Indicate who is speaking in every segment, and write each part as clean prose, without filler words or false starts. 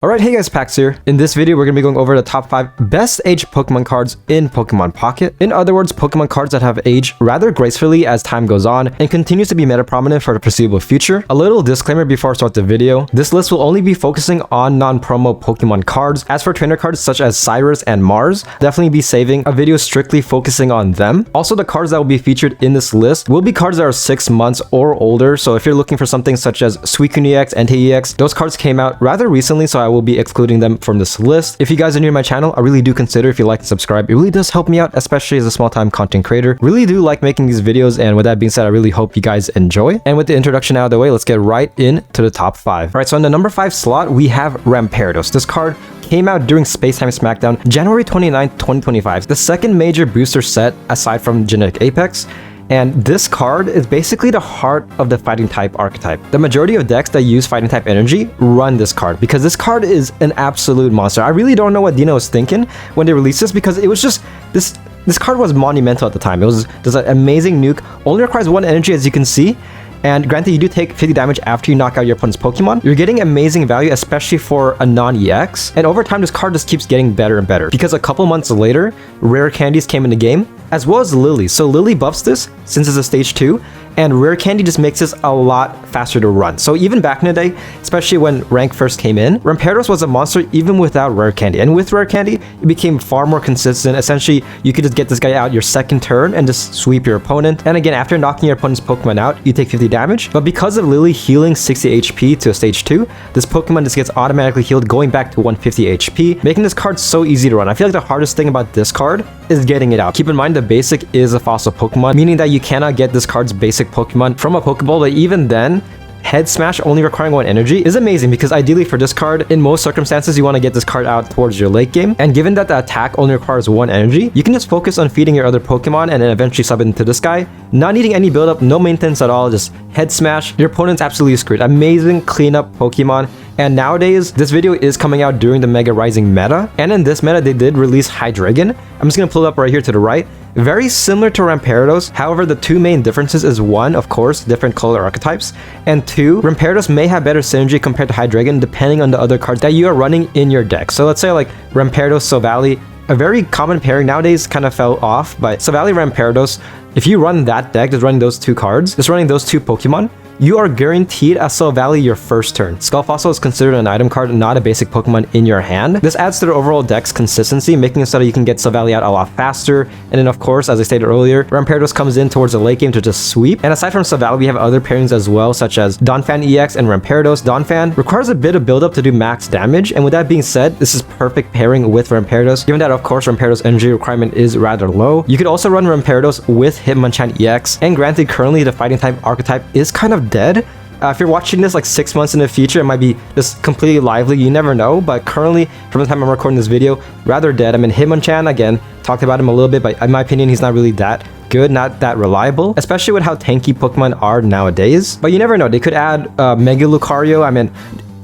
Speaker 1: Alright, hey guys, Pax here. In this video, we're going to be going over the top 5 best aged Pokemon cards in Pokemon Pocket. In other words, Pokemon cards that have aged rather gracefully as time goes on and continues to be meta prominent for the foreseeable future. A little disclaimer before I start the video. This list will only be focusing on non-promo Pokemon cards. As for trainer cards such as Cyrus and Mars, definitely be saving a video strictly focusing on them. Also, the cards that will be featured in this list will be cards that are 6 months or older. So if you're looking for something such as Suicune EX, Entei EX, those cards came out rather recently, so I will be excluding them from this list. If you guys are new to my channel, I really do consider if you like to subscribe. It really does help me out, especially as a small-time content creator. Really do like making these videos, and with that being said, I really hope you guys enjoy. And with the introduction out of the way, let's get right into the top 5. Alright, so in the number 5 slot, we have Rampardos. This card came out during Spacetime Smackdown, January 29th, 2025. The second major booster set aside from Genetic Apex. And this card is basically the heart of the fighting type archetype. The majority of decks that use fighting type energy run this card because this card is an absolute monster. I really don't know what Dino was thinking when they released this, because it was just this card was monumental at the time. It was just an amazing nuke, only requires 1 energy, as you can see. And granted, you do take 50 damage after you knock out your opponent's Pokemon. You're getting amazing value, especially for a non-EX. And over time, this card just keeps getting better and better, because a couple months later, rare candies came in the game, as well as Lily. So Lily buffs this since it's a stage 2, and rare candy just makes this a lot faster to run. So even back in the day, especially when rank first came in, Rampardos was a monster even without rare candy. And with rare candy, it became far more consistent. Essentially, you could just get this guy out your second turn and just sweep your opponent. And again, after knocking your opponent's Pokemon out, you take 50 damage. But because of Lily healing 60 HP to a stage 2, this Pokemon just gets automatically healed, going back to 150 HP, making this card so easy to run. I feel like the hardest thing about this card is getting it out. Keep in mind, the basic is a fossil Pokemon, meaning that you cannot get this card's basic Pokemon from a Pokeball, but even then, Head Smash only requiring 1 energy is amazing, because ideally for this card, in most circumstances, you want to get this card out towards your late game. And given that the attack only requires 1 energy, you can just focus on feeding your other Pokemon and then eventually sub it into this guy, not needing any build-up, no maintenance at all, just Head Smash. Your opponent's absolutely screwed. Amazing cleanup Pokemon. And nowadays, this video is coming out during the Mega Rising meta, and in this meta, they did release Hydreigon. I'm just gonna pull it up right here to the right. Very similar to Rampardos. However, the 2 main differences is 1, of course, different color archetypes, and 2, Rampardos may have better synergy compared to Hydreigon depending on the other cards that you are running in your deck. So let's say like Rampardos, Silvally, a very common pairing nowadays kind of fell off, but Silvally, Rampardos, if you run that deck, just running those 2 cards, just running those 2 Pokemon, you are guaranteed a Silvally your first turn. Skullfossil is considered an item card, not a basic Pokemon in your hand. This adds to the overall deck's consistency, making it so that you can get Silvally out a lot faster. And then of course, as I stated earlier, Rampardos comes in towards the late game to just sweep. And aside from Silvally, we have other pairings as well, such as Donphan EX and Rampardos. Donphan requires a bit of build-up to do max damage, and with that being said, this is perfect pairing with Rampardos, given that of course Rampardos' energy requirement is rather low. You could also run Rampardos with Hitmonchan EX, and granted, currently the fighting type archetype is kind of dead. If you're watching this like 6 months in the future, it might be just completely lively, you never know, but currently, from the time I'm recording this video, rather dead. I mean, Hitmonchan, again, talked about him a little bit, but in my opinion, he's not really that good, not that reliable, especially with how tanky Pokemon are nowadays. But you never know, they could add Mega Lucario. I mean,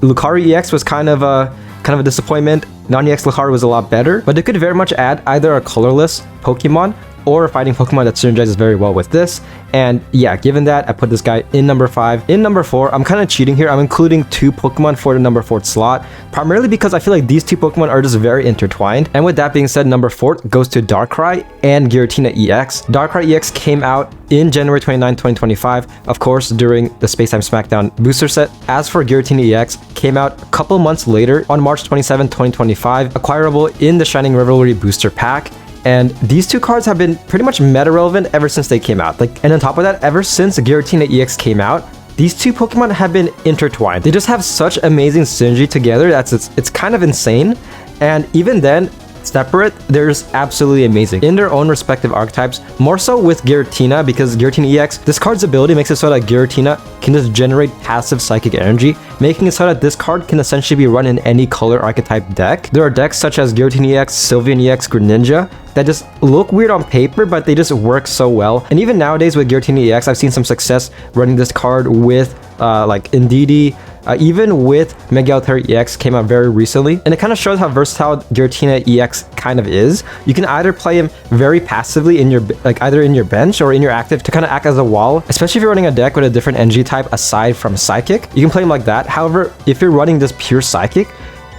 Speaker 1: Lucario EX was kind of a disappointment. Non-EX Lucario was a lot better, but they could very much add either a colorless Pokemon or a fighting Pokemon that synergizes very well with this. And yeah, given that, I put this guy in number 5. In number 4, I'm kind of cheating here. I'm including 2 Pokemon for the number 4th slot, primarily because I feel like these 2 Pokemon are just very intertwined. And with that being said, number 4 goes to Darkrai and Giratina EX. Darkrai EX came out in January 29, 2025, of course, during the Spacetime Smackdown booster set. As for Giratina EX, came out a couple months later on March 27, 2025, acquirable in the Shining Revelry booster pack. And these 2 cards have been pretty much meta relevant ever since they came out. And on top of that, ever since Giratina EX came out, these 2 Pokemon have been intertwined. They just have such amazing synergy together that it's kind of insane. And even then, separate, they're just absolutely amazing in their own respective archetypes. More so with Giratina, because Giratina EX, this card's ability makes it so that Giratina can just generate passive psychic energy, making it so that this card can essentially be run in any color archetype deck. There are decks such as Giratina EX, Sylveon EX, Greninja that just look weird on paper, but they just work so well. And even nowadays with Giratina EX, I've seen some success running this card with like Indeedee, even with Meowscarada EX came out very recently, and it kind of shows how versatile Giratina EX kind of is. You can either play him very passively in your either in your bench or in your active to kind of act as a wall, especially if you're running a deck with a different energy type aside from Psychic. You can play him like that. However, if you're running this pure Psychic,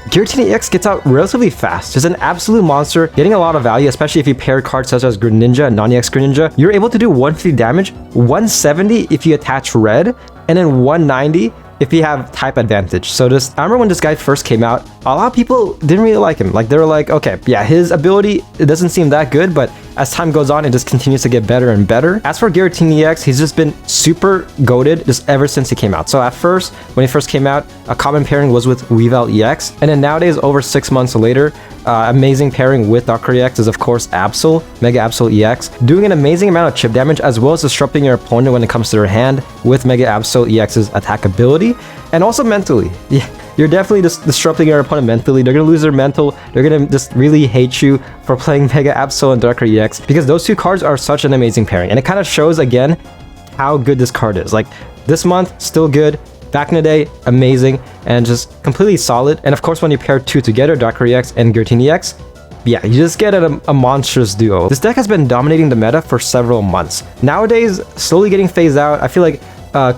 Speaker 1: Giratina EX gets out relatively fast. Just an absolute monster, getting a lot of value, especially if you pair cards such as Greninja and non-EX Greninja. You're able to do 150 damage, 170 if you attach red, and then 190 if you have type advantage. So I remember when this guy first came out, a lot of people didn't really like him. Like, they were like, okay, yeah, his ability, it doesn't seem that good, but as time goes on, it just continues to get better and better. As for Giratina EX, he's just been super goated just ever since he came out. So at first, when he first came out, a common pairing was with Weavile EX, and then nowadays, over 6 months later, amazing pairing with Darkrai EX is of course Absol, Mega Absol EX, doing an amazing amount of chip damage as well as disrupting your opponent when it comes to their hand with Mega Absol EX's attack ability, and also mentally. Yeah, you're definitely just disrupting your opponent mentally. They're gonna lose their mental. They're gonna just really hate you for playing Mega Absol and Darkrai EX because those two cards are such an amazing pairing, and it kind of shows again how good this card is. Like, this month, still good. Back in the day, amazing and just completely solid. And of course, when you pair two together, Darkrai EX and Giratina EX, yeah, you just get a monstrous duo. This deck has been dominating the meta for several months. Nowadays, slowly getting phased out. I feel like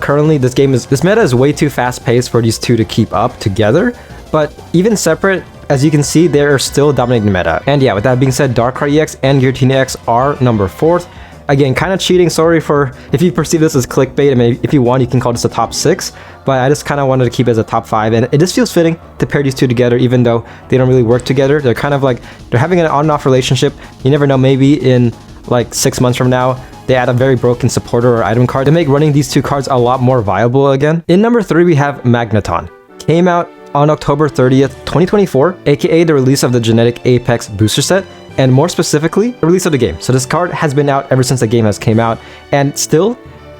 Speaker 1: currently this meta is way too fast paced for these two to keep up together. But even separate, as you can see, they're still dominating the meta. And yeah, with that being said, Darkrai EX and Giratina EX are number 4th. Again, kind of cheating. Sorry for if you perceive this as clickbait. I mean, if you want, you can call this a top 6. But I just kind of wanted to keep it as a top 5. And it just feels fitting to pair these two together, even though they don't really work together. They're kind of like, they're having an on and off relationship. You never know, maybe in like 6 months from now, they add a very broken supporter or item card to make running these two cards a lot more viable again. In number 3, we have Magneton. Came out on October 30th, 2024, aka the release of the Genetic Apex booster set, and more specifically, the release of the game. So this card has been out ever since the game has came out, and still,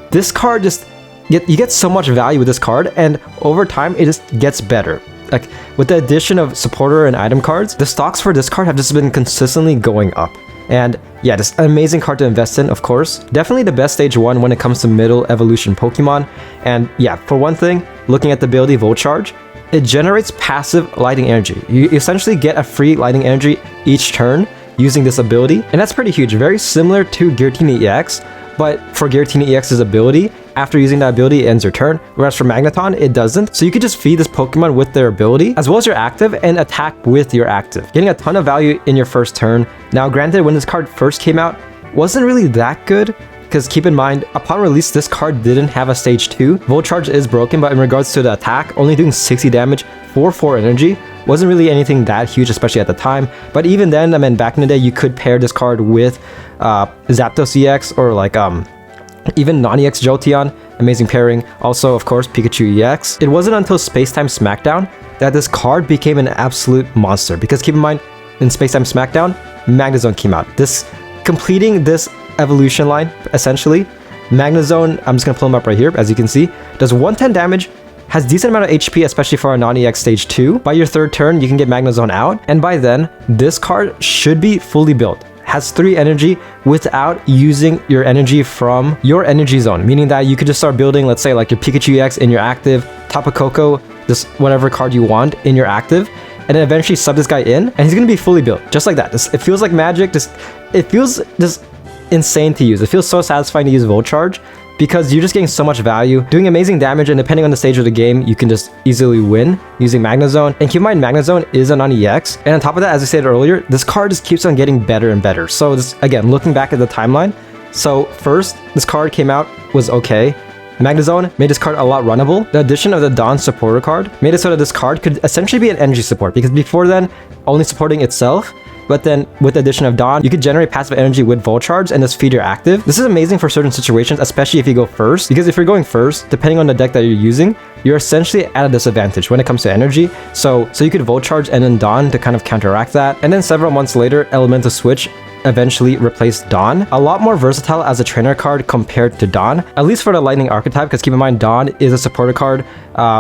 Speaker 1: this card just, you get so much value with this card, and over time, it just gets better. Like, with the addition of supporter and item cards, the stocks for this card have just been consistently going up. And yeah, just an amazing card to invest in, of course. Definitely the best stage 1 when it comes to middle evolution Pokemon. And yeah, for one thing, looking at the ability Volt Charge, it generates passive lightning energy. You essentially get a free lightning energy each turn using this ability, and that's pretty huge. Very similar to Giratina EX, but for Giratina EX's ability, after using that ability, it ends your turn, whereas for Magneton, it doesn't. So you could just feed this Pokemon with their ability, as well as your active, and attack with your active, getting a ton of value in your first turn. Now, granted, when this card first came out, wasn't really that good, because keep in mind, upon release, this card didn't have a stage 2. Volt Charge is broken, but in regards to the attack, only doing 60 damage for 4 energy, wasn't really anything that huge, especially at the time. But even then, I mean, back in the day, you could pair this card with Zapdos EX or like even non-EX Jolteon, amazing pairing. Also, of course, Pikachu EX. It wasn't until Spacetime Smackdown that this card became an absolute monster, because keep in mind, in Spacetime Smackdown, Magnezone came out. Completing this evolution line, essentially. Magnezone, I'm just gonna pull him up right here, as you can see, does 110 damage, has decent amount of HP, especially for a non-EX stage 2. By your 3rd turn, you can get Magnezone out, and by then, this card should be fully built. Has 3 energy without using your energy from your energy zone, meaning that you could just start building, let's say, like your Pikachu EX in your active, Tapu Koko, just whatever card you want in your active, and then eventually sub this guy in, and he's gonna be fully built, just like that. It feels like magic. It feels just insane to use. It feels so satisfying to use Volt Charge, because you're just getting so much value, doing amazing damage, and depending on the stage of the game, you can just easily win using Magnezone. And keep in mind, Magnezone is a non-EX, and on top of that, as I said earlier, this card just keeps on getting better and better. So this, again, looking back at the timeline, so first, this card came out, was okay. Magnezone made this card a lot runnable. The addition of the Dawn supporter card made it so that this card could essentially be an energy support, because before then, only supporting itself. But then with the addition of Dawn, you could generate passive energy with Volt Charge and just feed your active. This is amazing for certain situations, especially if you go first, because if you're going first, depending on the deck that you're using, you're essentially at a disadvantage when it comes to energy. So you could Volt Charge and then Dawn to kind of counteract that. And then several months later, Elemental Switch eventually replaced Dawn. A lot more versatile as a trainer card compared to Dawn, at least for the Lightning archetype, because keep in mind, Dawn is a supporter card.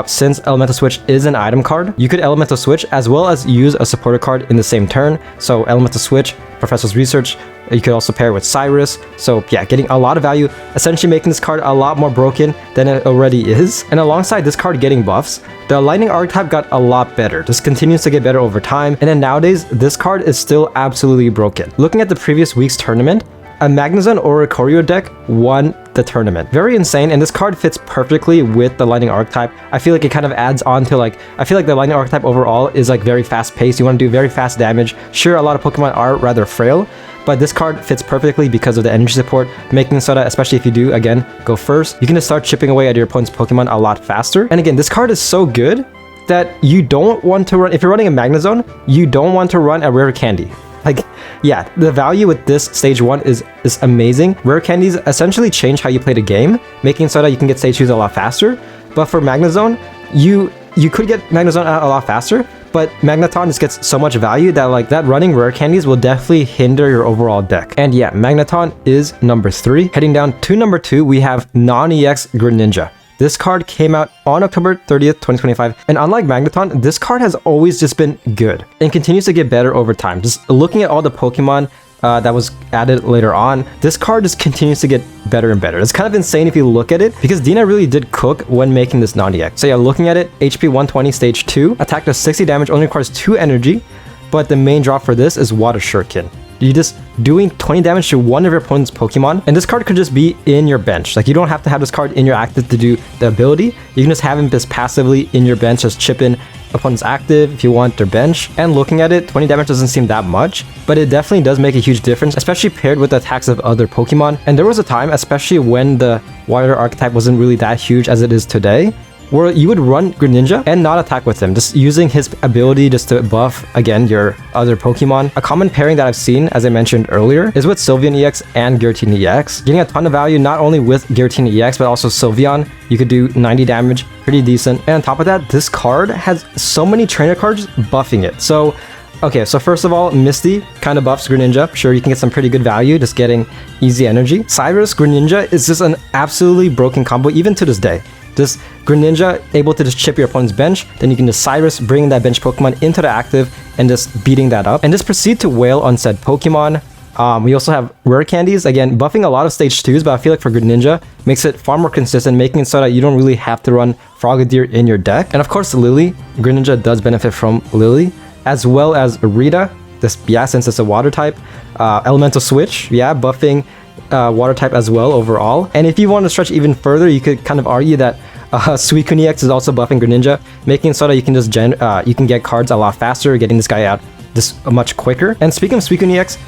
Speaker 1: Since Elemental Switch is an item card, you could Elemental Switch as well as use a supporter card in the same turn. So Elemental Switch, Professor's Research, you could also pair with Cyrus. So yeah, getting a lot of value, essentially making this card a lot more broken than it already is. And alongside this card getting buffs, the Lightning archetype got a lot better. This continues to get better over time. And then nowadays, this card is still absolutely broken. Looking at the previous week's tournament, a Magnezone or a Lucario deck won the tournament. Very insane, and this card fits perfectly with the Lightning Archetype. I feel like it kind of adds on to like, I feel like the Lightning Archetype overall is like very fast paced. You want to do very fast damage. Sure, a lot of Pokemon are rather frail, but this card fits perfectly because of the energy support, making it so that, especially if you do, again, go first, you can just start chipping away at your opponent's Pokemon a lot faster. And again, this card is so good that you don't want to run, if you're running a Magnezone, you don't want to run a Rare Candy. Like, yeah, the value with this stage 1 is amazing. Rare Candies essentially change how you play the game, making it so that you can get stage 2s a lot faster. But for Magnezone, you could get Magnezone out a lot faster, but Magneton just gets so much value that like that running Rare Candies will definitely hinder your overall deck. And yeah, Magneton is number 3. Heading down to number 2, we have non-EX Greninja. This card came out on October 30th, 2025, and unlike Magneton, this card has always just been good and continues to get better over time. Just looking at all the Pokemon that was added later on, this card just continues to get better and better. It's kind of insane if you look at it, because Dina really did cook when making this non-EX. So yeah, looking at it, HP 120 stage 2, attack does 60 damage, only requires 2 energy, but the main drop for this is Water Shuriken. You're just doing 20 damage to one of your opponent's Pokemon, and this card could just be in your bench. Like, you don't have to have this card in your active to do the ability. You can just have him just passively in your bench, just chip in opponent's active if you want their bench. And looking at it, 20 damage doesn't seem that much, but it definitely does make a huge difference, especially paired with the attacks of other Pokemon. And there was a time, especially when the Water archetype wasn't really that huge as it is today, where you would run Greninja and not attack with him, just using his ability just to buff, again, your other Pokemon. A common pairing that I've seen, as I mentioned earlier, is with Sylveon EX and Giratina EX. Getting a ton of value not only with Giratina EX, but also Sylveon. You could do 90 damage, pretty decent. And on top of that, this card has so many trainer cards buffing it. So, okay, so first of all, Misty kind of buffs Greninja. Sure, you can get some pretty good value just getting easy energy. Cyrus Greninja is just an absolutely broken combo, even to this day. Just Greninja able to just chip your opponent's bench, then you can just Cyrus, bring that bench Pokemon into the active and just beating that up, and just proceed to wail on said Pokemon. We also have Rare Candies, again, buffing a lot of stage 2s, but I feel like for Greninja, makes it far more consistent, making it so that you don't really have to run Frogadier in your deck. And of course, Lily. Greninja does benefit from Lily, as well as Rita, yeah, since it's a water type. Elemental Switch, yeah, buffing water type as well overall. And if you want to stretch even further, you could kind of argue that Suicune EX is also buffing Greninja, making it so that you can just you can get cards a lot faster, getting this guy out just much quicker. And speaking of Suicune EX,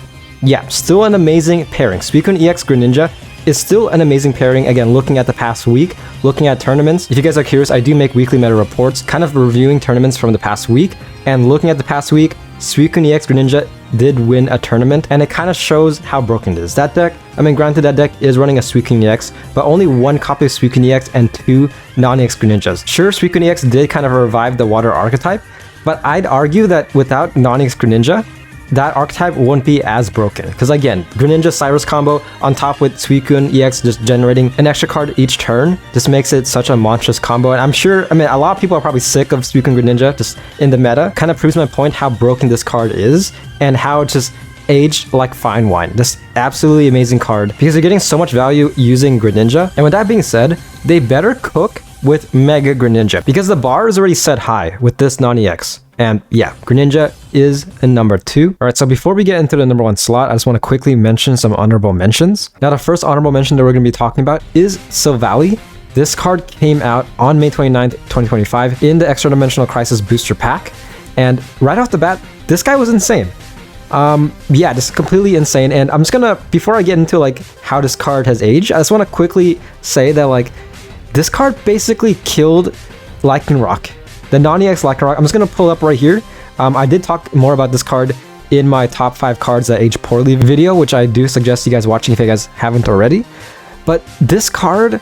Speaker 1: yeah, still an amazing pairing. Suicune EX Greninja is still an amazing pairing. Again, looking at the past week, looking at tournaments. If you guys are curious, I do make weekly meta reports, kind of reviewing tournaments from the past week. And looking at the past week, Suicune EX Greninja did win a tournament, and it kind of shows how broken it is. That deck, I mean, granted, that deck is running a Suicune EX, but only 1 copy of Suicune EX and 2 non-EX Greninjas. Sure, Suicune EX did kind of revive the water archetype, but I'd argue that without non-EX Greninja, that archetype won't be as broken. Because again, Greninja Cyrus combo on top with Suicune EX just generating an extra card each turn just makes it such a monstrous combo. And I'm sure, I mean, a lot of people are probably sick of Suicune Greninja just in the meta. Kind of proves my point how broken this card is and how it's just aged like fine wine. This absolutely amazing card because you're getting so much value using Greninja. And with that being said, they better cook with Mega Greninja because the bar is already set high with this non-EX. And yeah, Greninja is a number 2. All right, so before we get into the number 1 slot, I just want to quickly mention some honorable mentions. Now, the first honorable mention that we're going to be talking about is Silvally. This card came out on May 29th, 2025 in the Extra Dimensional Crisis Booster Pack. And right off the bat, this guy was insane. Yeah, just completely insane. And I'm just gonna, before I get into like how this card has aged, I just want to quickly say that like this card basically killed Lycanroc. The non-EX Lycanroc, I'm just going to pull up right here. I did talk more about this card in my top 5 cards that age poorly video, which I do suggest you guys watching if you guys haven't already. But this card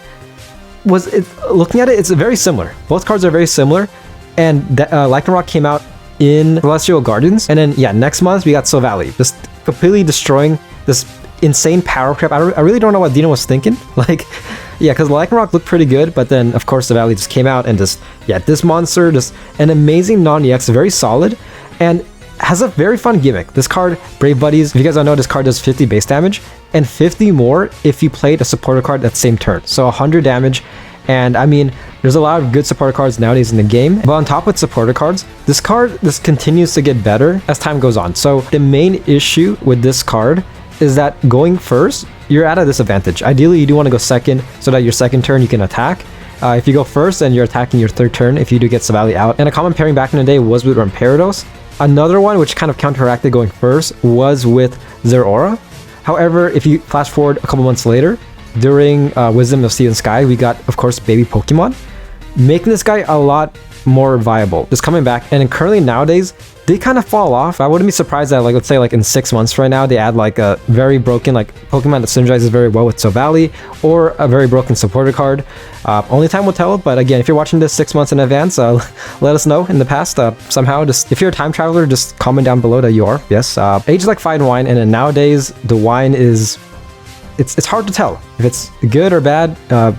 Speaker 1: was, looking at it, it's very similar. Both cards are very similar. And Lycanroc came out in Celestial Gardens. And then, yeah, next month we got Silvally, just completely destroying this insane power creep. I really don't know what Dina was thinking. Like, yeah, because Lycanroc looked pretty good, but then, of course, Silvally just came out and just, yeah, this monster, just an amazing non-EX, very solid, and has a very fun gimmick. This card, Brave Buddies, if you guys don't know, this card does 50 base damage, and 50 more if you played a supporter card that same turn. So 100 damage, and I mean, there's a lot of good supporter cards nowadays in the game, but on top with supporter cards, this card, this continues to get better as time goes on. So the main issue with this card is that going first, you're at a disadvantage. Ideally, you do want to go second so that your second turn you can attack. If you go first, then you're attacking your third turn if you do get Savali out. And a common pairing back in the day was with Rampardos. Another one which kind of counteracted going first was with Zeraora. However, if you flash forward a couple months later, during Wisdom of Sea and Sky, we got, of course, baby Pokemon, making this guy a lot more viable. Just coming back, and currently nowadays, they kind of fall off. I wouldn't be surprised that, like, let's say, like, in 6 months right now, they add, like, a very broken, like, Pokemon that synergizes very well with Savali, or a very broken supporter card. Only time will tell, but again, if you're watching this 6 months in advance, let us know in the past. Somehow, just if you're a time traveler, just comment down below that you are. Yes. Age like fine wine, and then nowadays, the wine is... It's hard to tell if it's good or bad.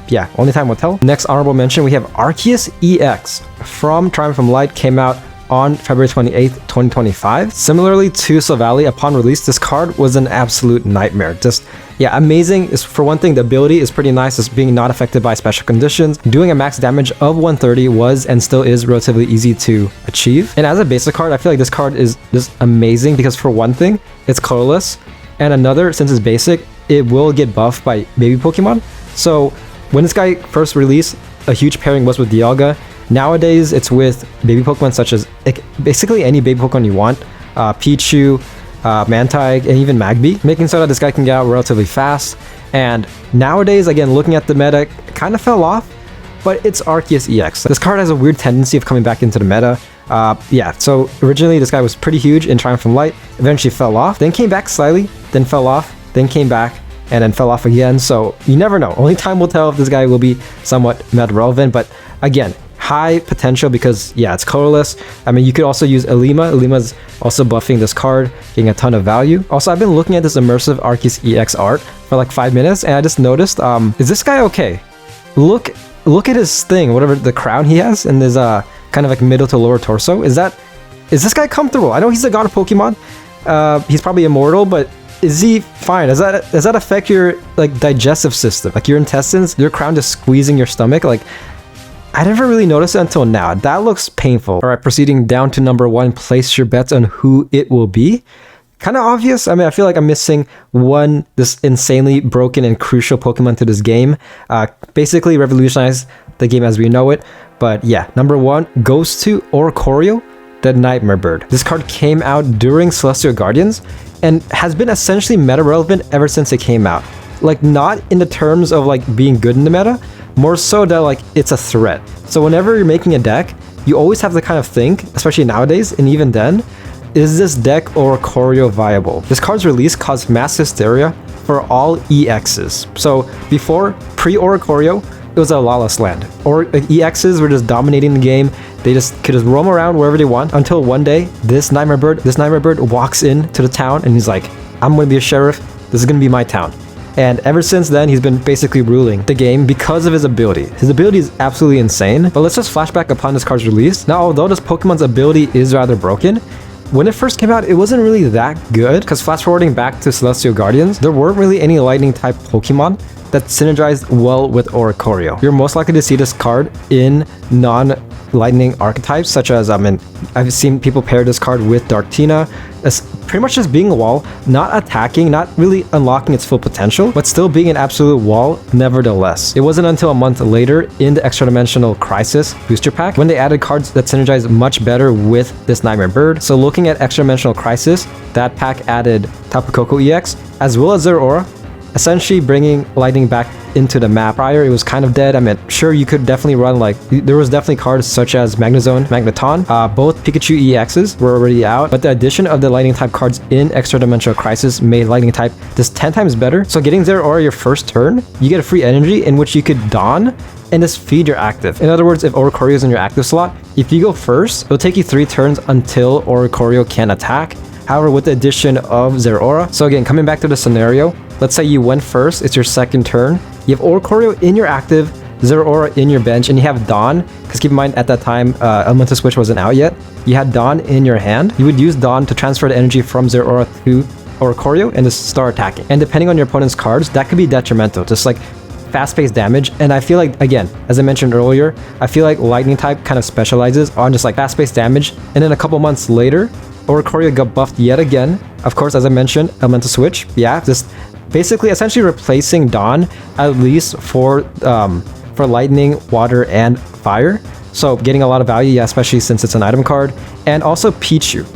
Speaker 1: Yeah, only time will tell. Next honorable mention, we have Arceus EX from Triumphant Light, came out on February 28th, 2025. Similarly to Savali, upon release, this card was an absolute nightmare. Just, yeah, amazing. For one thing, the ability is pretty nice, as being not affected by special conditions. Doing a max damage of 130 was and still is relatively easy to achieve. And as a basic card, I feel like this card is just amazing because, for one thing, it's colorless, and another, since it's basic, it will get buffed by baby Pokemon. So when this guy first released, a huge pairing was with Dialga. Nowadays, it's with baby Pokemon such as basically any baby Pokemon you want. Pichu, Mantine, and even Magby, making so that this guy can get out relatively fast. And nowadays, again, looking at the meta, kind of fell off, but it's Arceus EX. This card has a weird tendency of coming back into the meta. Yeah, so originally this guy was pretty huge in Triumphant Light, eventually fell off, then came back slightly, then fell off, then came back, and then fell off again. So you never know. Only time will tell if this guy will be somewhat meta relevant. But again, high potential because, yeah, it's colorless. I mean, you could also use Elima. Elima's also buffing this card, getting a ton of value. Also, I've been looking at this immersive Arceus EX art for like 5 minutes, and I just noticed, is this guy okay? Look at his thing, whatever the crown he has, and there's kind of like middle to lower torso. Is this guy comfortable? I know he's a god of Pokemon. He's probably immortal, but is he fine? Does that affect your like digestive system, like your intestines? Your crown just squeezing your stomach? Like, I never really noticed it until now. That looks painful. All right, proceeding down to number 1. Place your bets on who it will be. Kind of obvious. I mean, I feel like I'm missing this insanely broken and crucial Pokemon to this game. Basically revolutionized the game as we know it. But yeah, number 1 goes to Oricorio, the Nightmare Bird. This card came out during Celestial Guardians and has been essentially meta relevant ever since it came out. Like, not in the terms of like being good in the meta, more so that like it's a threat. So whenever you're making a deck, you always have to kind of think, especially nowadays and even then, is this deck Oricorio viable? This card's release caused mass hysteria for all EXs. So before, pre-Oricorio, it was a lawless land. Or EXs were just dominating the game. They could just roam around wherever they want until one day this Nightmare Bird walks into the town and he's like, I'm going to be a sheriff. This is going to be my town. And ever since then, he's been basically ruling the game because of his ability. His ability is absolutely insane. But let's just flash back upon this card's release. Now, although this Pokemon's ability is rather broken, when it first came out, it wasn't really that good, because flash forwarding back to Celestial Guardians, there weren't really any lightning type Pokemon that synergized well with Oricorio. You're most likely to see this card in non-lightning archetypes, such as, I've seen people pair this card with Giratina, as pretty much just being a wall, not attacking, not really unlocking its full potential, but still being an absolute wall nevertheless. It wasn't until a month later in the Extra Dimensional Crisis booster pack when they added cards that synergize much better with this Nightmare Bird. So looking at Extra Dimensional Crisis, that pack added Tapu Koko EX as well as Zeraora, essentially bringing lightning back into the map. Prior, it was kind of dead. I mean, sure, you could definitely run, like, there was definitely cards such as Magnezone, Magneton. Both Pikachu EXs were already out, but the addition of the lightning type cards in Extra Dimensional Crisis made lightning type just 10 times better. So getting Zeraora your first turn, you get a free energy in which you could don and just feed your active. In other words, if Oricorio is in your active slot, if you go first, it'll take you 3 turns until Oricorio can attack. However, with the addition of Zeraora, so again, coming back to the scenario, let's say you went first, it's your second turn, you have Oricorio in your active, Zeraora in your bench, and you have Dawn, because keep in mind, at that time, Elemental Switch wasn't out yet, you had Dawn in your hand, you would use Dawn to transfer the energy from Zeraora to Oricorio and just start attacking. And depending on your opponent's cards, that could be detrimental, just like fast-paced damage. And I feel like, again, as I mentioned earlier, I feel like lightning type kind of specializes on just like fast-paced damage, and then a couple months later, Oricorio got buffed yet again. Of course, as I mentioned, Elemental Switch. Yeah, just basically essentially replacing Dawn, at least for Lightning, Water, and Fire. So getting a lot of value, yeah, especially since it's an item card. And also Pichu.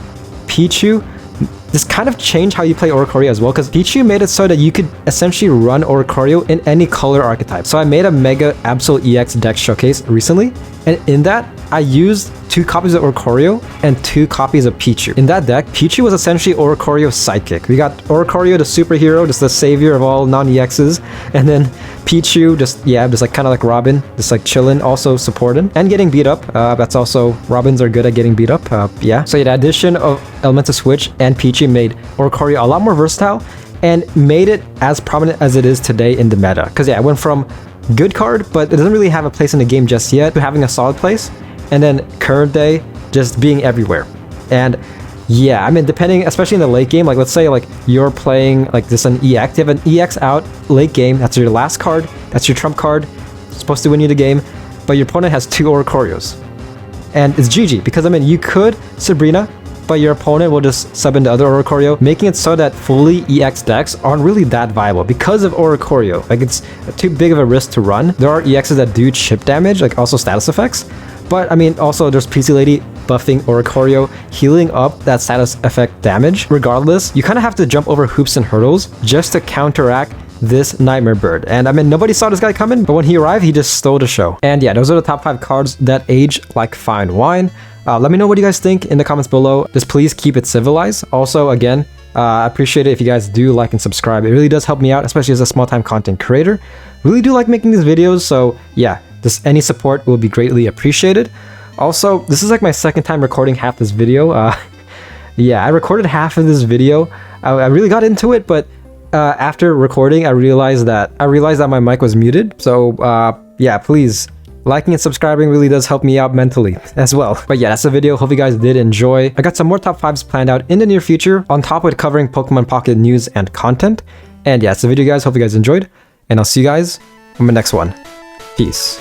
Speaker 1: This kind of changed how you play Oricorio as well, because Pichu made it so that you could essentially run Oricorio in any color archetype. So I made a Mega Absol EX deck showcase recently, and in that, I used 2 copies of Oricorio and 2 copies of Pichu. In that deck, Pichu was essentially Oricorio's sidekick. We got Oricorio, the superhero, just the savior of all non-EXs, and then Pichu, just like kind of like Robin, just like chilling, also supporting and getting beat up. That's also, Robins are good at getting beat up. Yeah. So yeah, the addition of Elemental Switch and Pichu made Oricorio a lot more versatile and made it as prominent as it is today in the meta. Because yeah, it went from good card, but it doesn't really have a place in the game just yet, to having a solid place, and then current day just being everywhere. And yeah, I mean, depending, especially in the late game, like let's say like you're playing like this an EX, you have an EX out late game, that's your last card, that's your trump card, it's supposed to win you the game, but your opponent has 2 Oricorios. And it's GG, because I mean, you could Sabrina, but your opponent will just sub in the other Oricorio, making it so that fully EX decks aren't really that viable because of Oricorio. Like, it's too big of a risk to run. There are EXs that do chip damage, like also status effects, but I mean, also there's PC Lady buffing Oricorio, healing up that status effect damage. Regardless, you kind of have to jump over hoops and hurdles just to counteract this Nightmare Bird. And I mean, nobody saw this guy coming, but when he arrived, he just stole the show. And yeah, those are the top 5 cards that age like fine wine. Let me know what you guys think in the comments below. Just please keep it civilized. Also, again, I appreciate it if you guys do like and subscribe. It really does help me out, especially as a small-time content creator. Really do like making these videos, so yeah, just any support will be greatly appreciated. Also, this is like my second time recording half this video. Yeah, I recorded half of this video. I really got into it, but after recording, I realized that my mic was muted. So yeah, please, liking and subscribing really does help me out mentally as well. But yeah, that's the video. Hope you guys did enjoy. I got some more top 5s planned out in the near future, on top with covering Pokemon Pocket news and content. And yeah, that's the video, guys. Hope you guys enjoyed, and I'll see you guys on the next one. Peace.